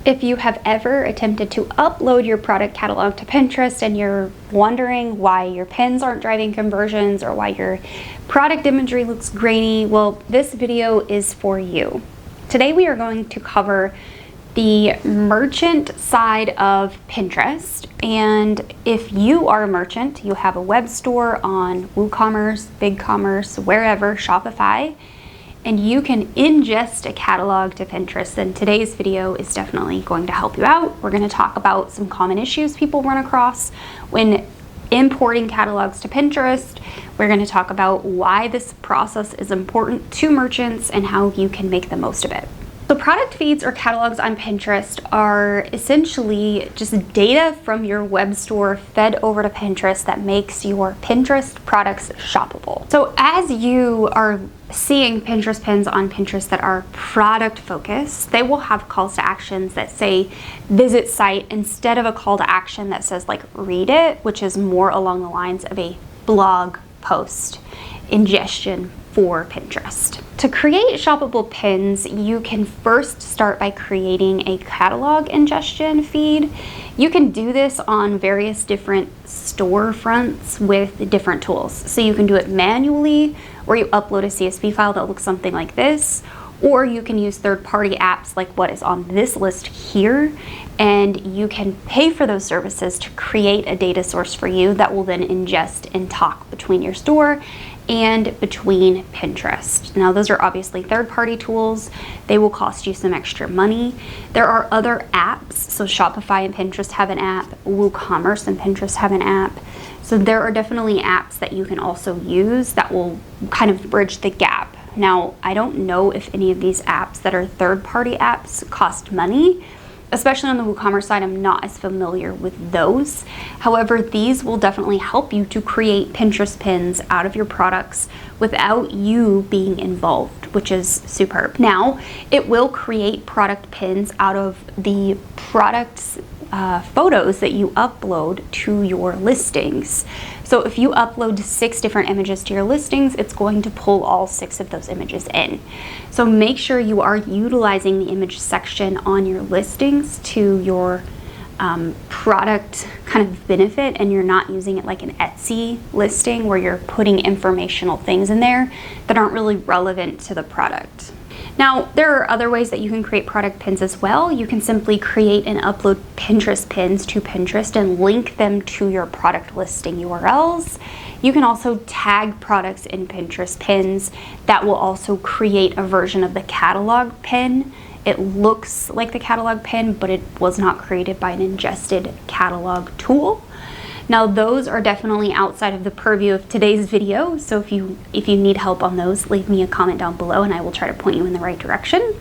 If you have ever attempted to upload your product catalog to Pinterest and you're wondering why your pins aren't driving conversions or why your product imagery looks grainy, well, this video is for you. Today we are going to cover the merchant side of Pinterest. And if you are a merchant, you have a web store on WooCommerce, BigCommerce, wherever, Shopify, and you can ingest a catalog to Pinterest, then today's video is definitely going to help you out. We're going to talk about some common issues people run across when importing catalogs to Pinterest. We're going to talk about why this process is important to merchants and how you can make the most of it. So product feeds or catalogs on Pinterest are essentially just data from your web store fed over to Pinterest that makes your Pinterest products shoppable. So as you are seeing Pinterest pins on Pinterest that are product focused, they will have calls to actions that say visit site instead of a call to action that says like read it, which is more along the lines of a blog post ingestion for Pinterest. To create shoppable pins, you can first start by creating a catalog ingestion feed. You can do this on various different storefronts with different tools. So you can do it manually, or you upload a CSV file that looks something like this, or you can use third-party apps like what is on this list here, and you can pay for those services to create a data source for you that will then ingest and talk between your store and between Pinterest. Now those are obviously third-party tools. They will cost you some extra money. There are other apps. So Shopify and Pinterest have an app. WooCommerce and Pinterest have an app. So there are definitely apps that you can also use that will kind of bridge the gap. Now, I don't know if any of these apps that are third-party apps cost money. Especially on the WooCommerce side, I'm not as familiar with those. However, these will definitely help you to create Pinterest pins out of your products without you being involved, which is superb. Now, it will create product pins out of the products photos that you upload to your listings. So if you upload 6 different images to your listings, it's going to pull all 6 of those images in. So make sure you are utilizing the image section on your listings to your product kind of benefit, and you're not using it like an Etsy listing where you're putting informational things in there that aren't really relevant to the product. Now, there are other ways that you can create product pins as well. You can simply create and upload Pinterest pins to Pinterest and link them to your product listing URLs. You can also tag products in Pinterest pins that will also create a version of the catalog pin. It looks like the catalog pin, but it was not created by an ingested catalog tool. Now those are definitely outside of the purview of today's video, so if you need help on those, leave me a comment down below and I will try to point you in the right direction.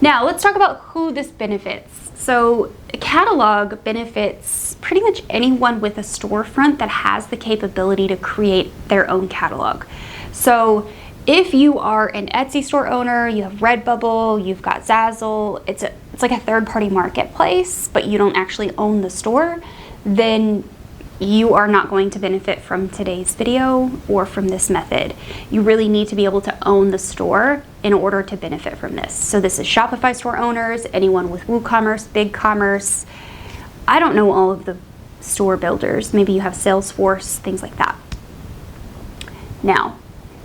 Now let's talk about who this benefits. So a catalog benefits pretty much anyone with a storefront that has the capability to create their own catalog. So if you are an Etsy store owner, you have Redbubble, you've got Zazzle, it's like a third-party marketplace, but you don't actually own the store, then you are not going to benefit from today's video or from this method. You really need to be able to own the store in order to benefit from this. So this is Shopify store owners, anyone with WooCommerce, BigCommerce. I don't know all of the store builders. Maybe you have Salesforce, things like that. Now,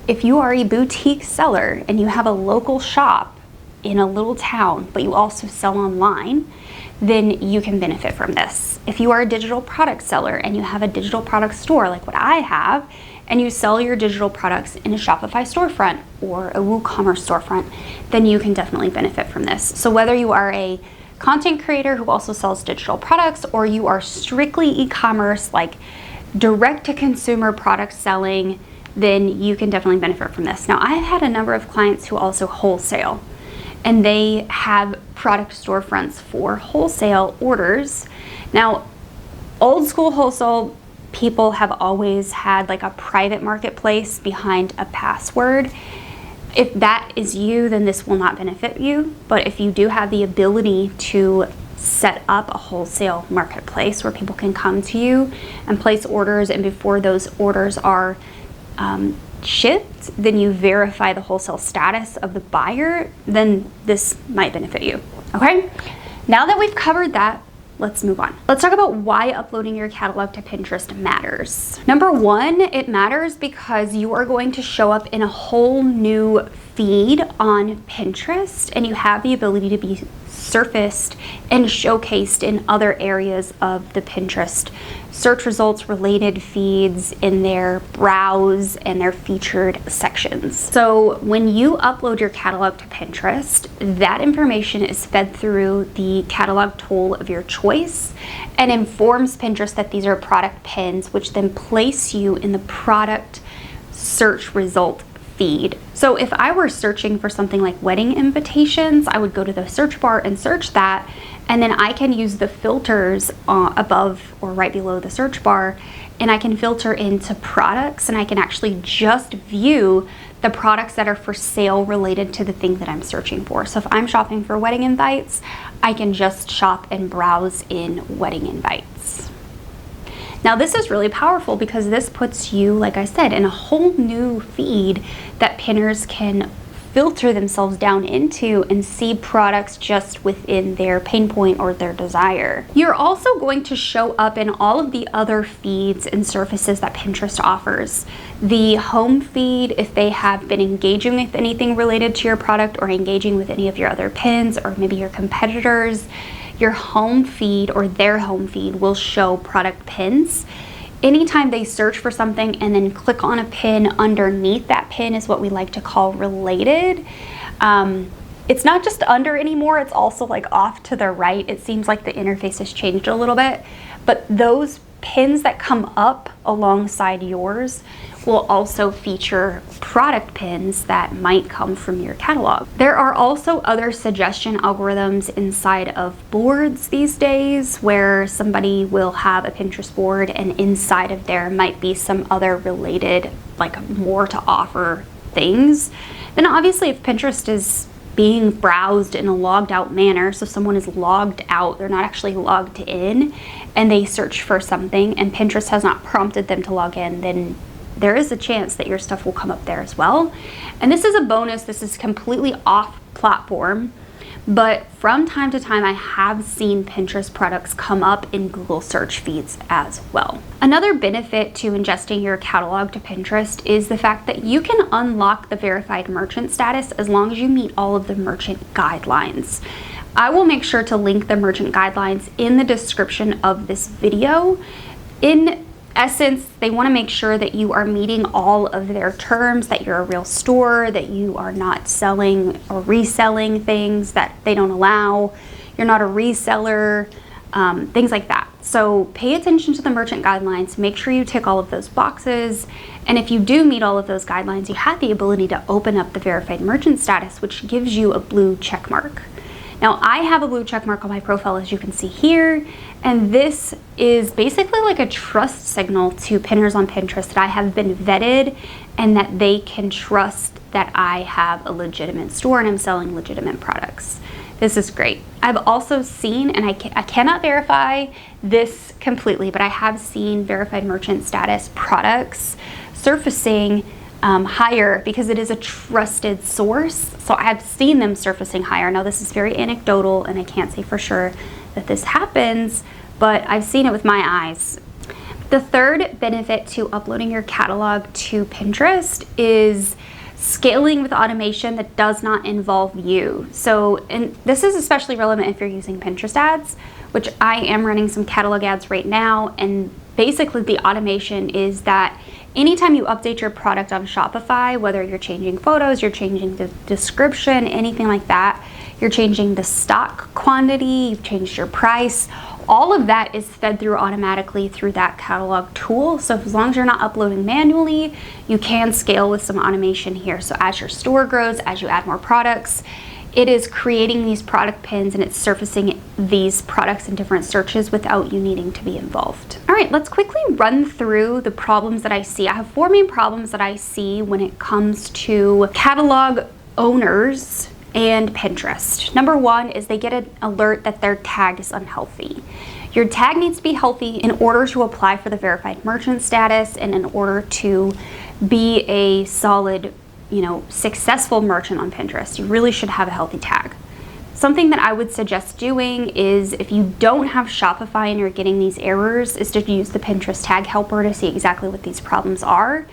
if you are a boutique seller and you have a local shop in a little town, but you also sell online, then you can benefit from this. If you are a digital product seller and you have a digital product store like what I have, and you sell your digital products in a Shopify storefront or a WooCommerce storefront, then you can definitely benefit from this. So whether you are a content creator who also sells digital products, or you are strictly e-commerce, like direct-to-consumer product selling, then you can definitely benefit from this. Now, I've had a number of clients who also wholesale, and they have product storefronts for wholesale orders. Now, old school wholesale people have always had like a private marketplace behind a password. If that is you, then this will not benefit you. But if you do have the ability to set up a wholesale marketplace where people can come to you and place orders, and before those orders are shipped, then you verify the wholesale status of the buyer, then this might benefit you. Okay? Now that we've covered that, let's move on. Let's talk about why uploading your catalog to Pinterest matters. Number one, it matters because you are going to show up in a whole new feed on Pinterest, and you have the ability to be surfaced and showcased in other areas of the Pinterest search results related feeds, in their browse and their featured sections. So when you upload your catalog to Pinterest, that information is fed through the catalog tool of your choice and informs Pinterest that these are product pins, which then place you in the product search result feed. So if I were searching for something like wedding invitations, I would go to the search bar and search that, and then I can use the filters above or right below the search bar, and I can filter into products, and I can actually just view the products that are for sale related to the thing that I'm searching for. So if I'm shopping for wedding invites, I can just shop and browse in wedding invites. Now this is really powerful because this puts you, like I said, in a whole new feed that pinners can filter themselves down into and see products just within their pain point or their desire. You're also going to show up in all of the other feeds and surfaces that Pinterest offers. The home feed, if they have been engaging with anything related to your product or engaging with any of your other pins or maybe your competitors, your home feed or their home feed will show product pins. Anytime they search for something and then click on a pin underneath that pin is what we like to call related. It's not just under anymore, it's also like off to the right. It seems like the interface has changed a little bit, but those pins that come up alongside yours will also feature product pins that might come from your catalog. There are also other suggestion algorithms inside of boards these days where somebody will have a Pinterest board and inside of there might be some other related, like more to offer things. Then obviously if Pinterest is being browsed in a logged out manner, so someone is logged out, they're not actually logged in, and they search for something and Pinterest has not prompted them to log in, then there is a chance that your stuff will come up there as well. And this is a bonus, this is completely off platform, but from time to time I have seen Pinterest products come up in Google search feeds as well. Another benefit to ingesting your catalog to Pinterest is the fact that you can unlock the verified merchant status as long as you meet all of the merchant guidelines. I will make sure to link the merchant guidelines in the description of this video. In essence, they want to make sure that you are meeting all of their terms, that you're a real store, that you are not selling or reselling things that they don't allow, you're not a reseller, things like that. So pay attention to the merchant guidelines, make sure you tick all of those boxes, and if you do meet all of those guidelines, you have the ability to open up the verified merchant status, which gives you a blue check mark. Now I have a blue check mark on my profile, as you can see here, and this is basically like a trust signal to pinners on Pinterest that I have been vetted and that they can trust that I have a legitimate store and I'm selling legitimate products. This is great. I've also seen, and I cannot verify this completely, but I have seen verified merchant status products surfacing higher because it is a trusted source. So I've seen them surfacing higher. Now this is very anecdotal and I can't say for sure that this happens, but I've seen it with my eyes. The third benefit to uploading your catalog to Pinterest is scaling with automation that does not involve you. So, and this is especially relevant if you're using Pinterest ads, which I am running some catalog ads right now, and basically the automation is that anytime you update your product on Shopify, whether you're changing photos, you're changing the description, anything like that, you're changing the stock quantity, you've changed your price, all of that is fed through automatically through that catalog tool. So as long as you're not uploading manually, you can scale with some automation here. So as your store grows, as you add more products, it is creating these product pins and it's surfacing these products in different searches without you needing to be involved. All right, let's quickly run through the problems that I see. I have 4 main problems that I see when it comes to catalog owners and Pinterest. Number 1 is they get an alert that their tag is unhealthy. Your tag needs to be healthy in order to apply for the verified merchant status and in order to be a solid, successful merchant on Pinterest. You really should have a healthy tag. Something that I would suggest doing is, if you don't have Shopify and you're getting these errors, is to use the Pinterest tag helper to see exactly what these problems are.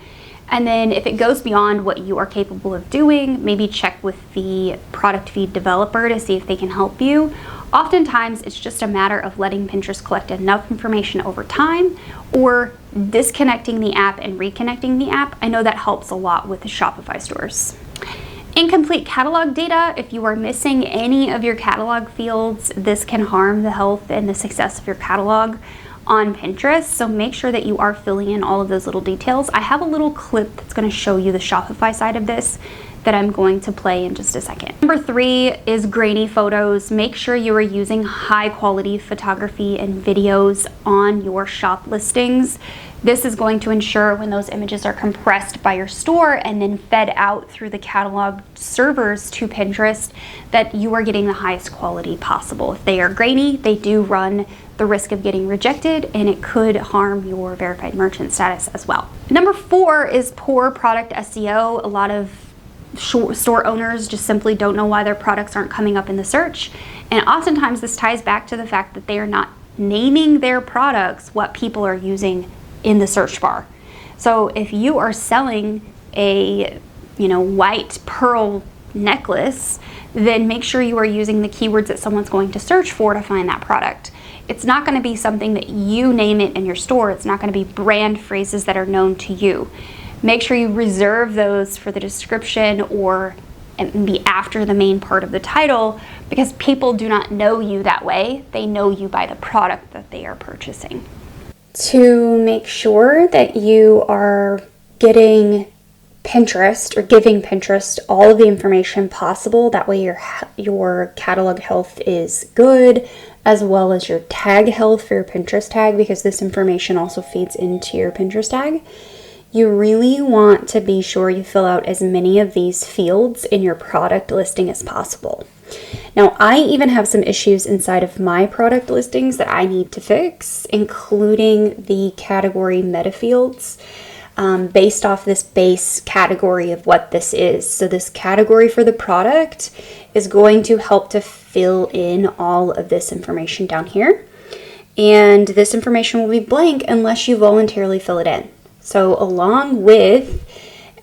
And then if it goes beyond what you are capable of doing, maybe check with the product feed developer to see if they can help you. Oftentimes, it's just a matter of letting Pinterest collect enough information over time, or disconnecting the app and reconnecting the app. I know that helps a lot with the Shopify stores. Incomplete catalog data. If you are missing any of your catalog fields, this can harm the health and the success of your catalog on Pinterest. So make sure that you are filling in all of those little details. I have a little clip that's going to show you the Shopify side of this that I'm going to play in just a second. Number 3 is grainy photos. Make sure you are using high quality photography and videos on your shop listings. This is going to ensure when those images are compressed by your store and then fed out through the catalog servers to Pinterest, that you are getting the highest quality possible. If they are grainy, they do run the risk of getting rejected, and it could harm your verified merchant status as well. Number 4 is poor product SEO. A lot of store owners just simply don't know why their products aren't coming up in the search. And oftentimes this ties back to the fact that they are not naming their products what people are using in the search bar. So if you are selling a, white pearl necklace, then make sure you are using the keywords that someone's going to search for to find that product. It's not going to be something that you name it in your store. It's not going to be brand phrases that are known to you. Make sure you reserve those for the description or be after the main part of the title, because people do not know you that way. They know you by the product that they are purchasing. To make sure that you are getting Pinterest or giving Pinterest all of the information possible, that way your catalog health is good, as well as your tag health for your Pinterest tag, because this information also feeds into your Pinterest tag. You really want to be sure you fill out as many of these fields in your product listing as possible. Now, I even have some issues inside of my product listings that I need to fix, including the category meta fields, based off this base category of what this is. So this category for the product is going to help to fill in all of this information down here. And this information will be blank unless you voluntarily fill it in. So along with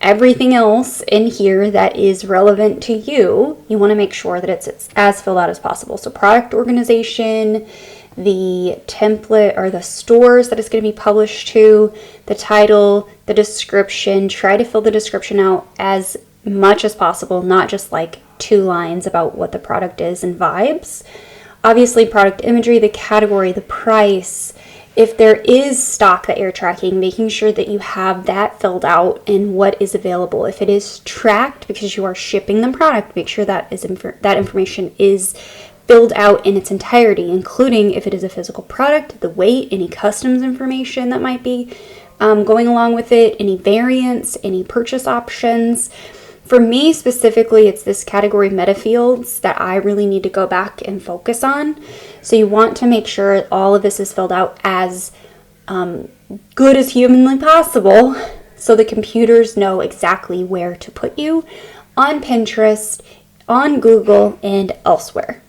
everything else in here that is relevant to you, you want to make sure that it's as filled out as possible. So product organization, the template or the stores that it's going to be published to, the title, the description. Try to fill the description out as much as possible, not just like 2 lines about what the product is and vibes. Obviously, product imagery, the category, the price. If there is stock that you're tracking, making sure that you have that filled out and what is available. If it is tracked because you are shipping the product, make sure that that information is filled out in its entirety, including if it is a physical product, the weight, any customs information that might be going along with it, any variants, any purchase options. For me specifically, it's this category meta fields that I really need to go back and focus on. So you want to make sure all of this is filled out as good as humanly possible, so the computers know exactly where to put you on Pinterest, on Google, and elsewhere.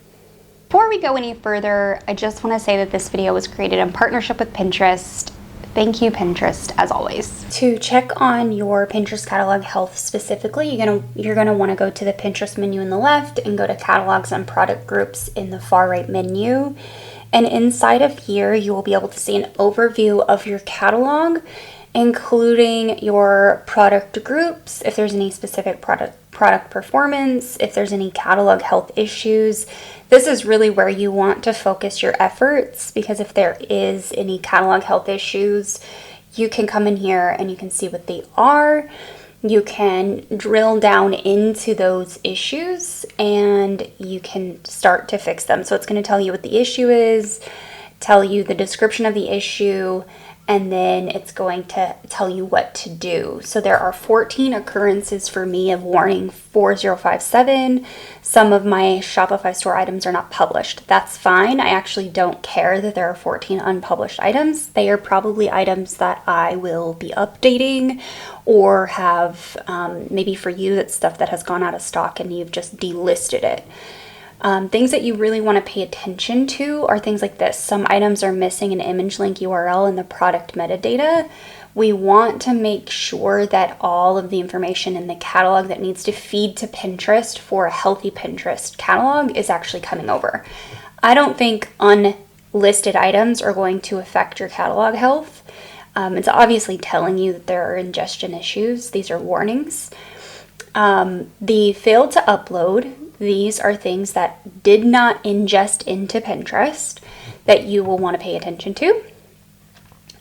Before we go any further, I just want to say that this video was created in partnership with Pinterest. Thank you, Pinterest, as always. To check on your Pinterest catalog health specifically, you're gonna want to go to the Pinterest menu in the left and go to catalogs and product groups in the far right menu. And inside of here, you will be able to see an overview of your catalog, including your product groups, if there's any specific product performance, if there's any catalog health issues. This is really where you want to focus your efforts, because if there is any catalog health issues, you can come in here and you can see what they are. You can drill down into those issues and you can start to fix them. So it's going to tell you what the issue is, tell you the description of the issue, and then it's going to tell you what to do. So there are 14 occurrences for me of warning 4057. Some of my Shopify store items are not published. That's fine. I actually don't care that there are 14 unpublished items. They are probably items that I will be updating, or have maybe for you, that's stuff that has gone out of stock and you've just delisted it. Things that you really want to pay attention to are things like this. Some items are missing an image link URL in the product metadata. We want to make sure that all of the information in the catalog that needs to feed to Pinterest for a healthy Pinterest catalog is actually coming over. I don't think unlisted items are going to affect your catalog health. It's obviously telling you that there are ingestion issues. These are warnings. The failed to upload, these are things that did not ingest into Pinterest that you will want to pay attention to.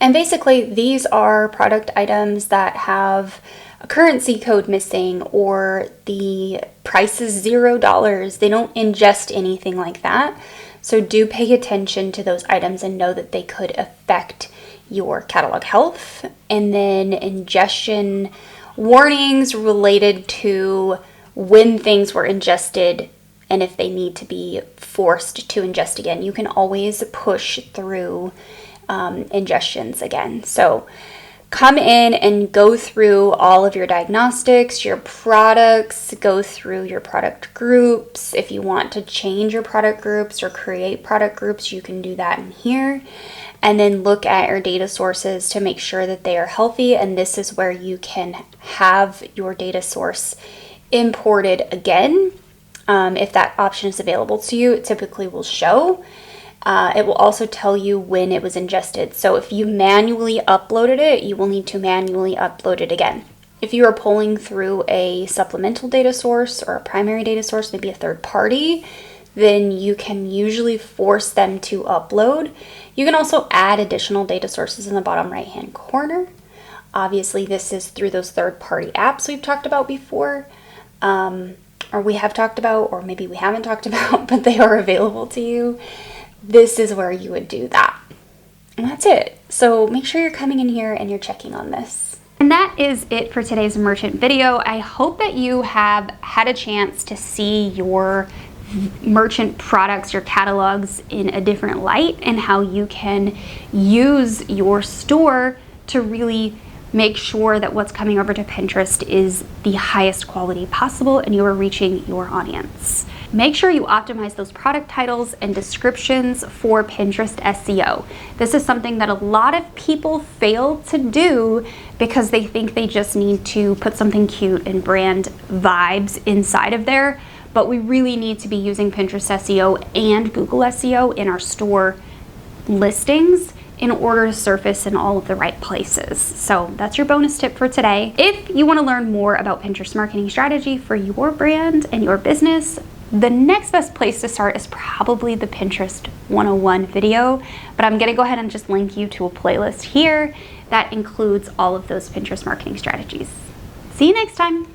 And basically, these are product items that have a currency code missing or the price is $0. They don't ingest anything like that. So do pay attention to those items and know that they could affect your catalog health. And then ingestion warnings related to when things were ingested and if they need to be forced to ingest again. You can always push through ingestions again. So come in and go through all of your diagnostics, your products, go through your product groups. If you want to change your product groups or create product groups, you can do that in here. And then look at your data sources to make sure that they are healthy. And this is where you can have your data source imported again. If that option is available to you, it typically will show. It will also tell you when it was ingested. So if you manually uploaded it, you will need to manually upload it again. If you are pulling through a supplemental data source or a primary data source, maybe a third party, then you can usually force them to upload. You can also add additional data sources in the bottom right-hand corner. Obviously, this is through those third-party apps we've talked about before, or we have talked about, or maybe we haven't talked about, but they are available to you. This is where you would do that. And that's it. So make sure you're coming in here and you're checking on this. And that is it for today's merchant video. I hope that you have had a chance to see your merchant products, your catalogs in a different light and how you can use your store to really make sure that what's coming over to Pinterest is the highest quality possible and you are reaching your audience. Make sure you optimize those product titles and descriptions for Pinterest SEO. This is something that a lot of people fail to do because they think they just need to put something cute and brand vibes inside of there, but we really need to be using Pinterest SEO and Google SEO in our store listings in order to surface in all of the right places. So that's your bonus tip for today. If you want to learn more about Pinterest marketing strategy for your brand and your business, the next best place to start is probably the Pinterest 101 video, but I'm gonna go ahead and just link you to a playlist here that includes all of those Pinterest marketing strategies. See you next time.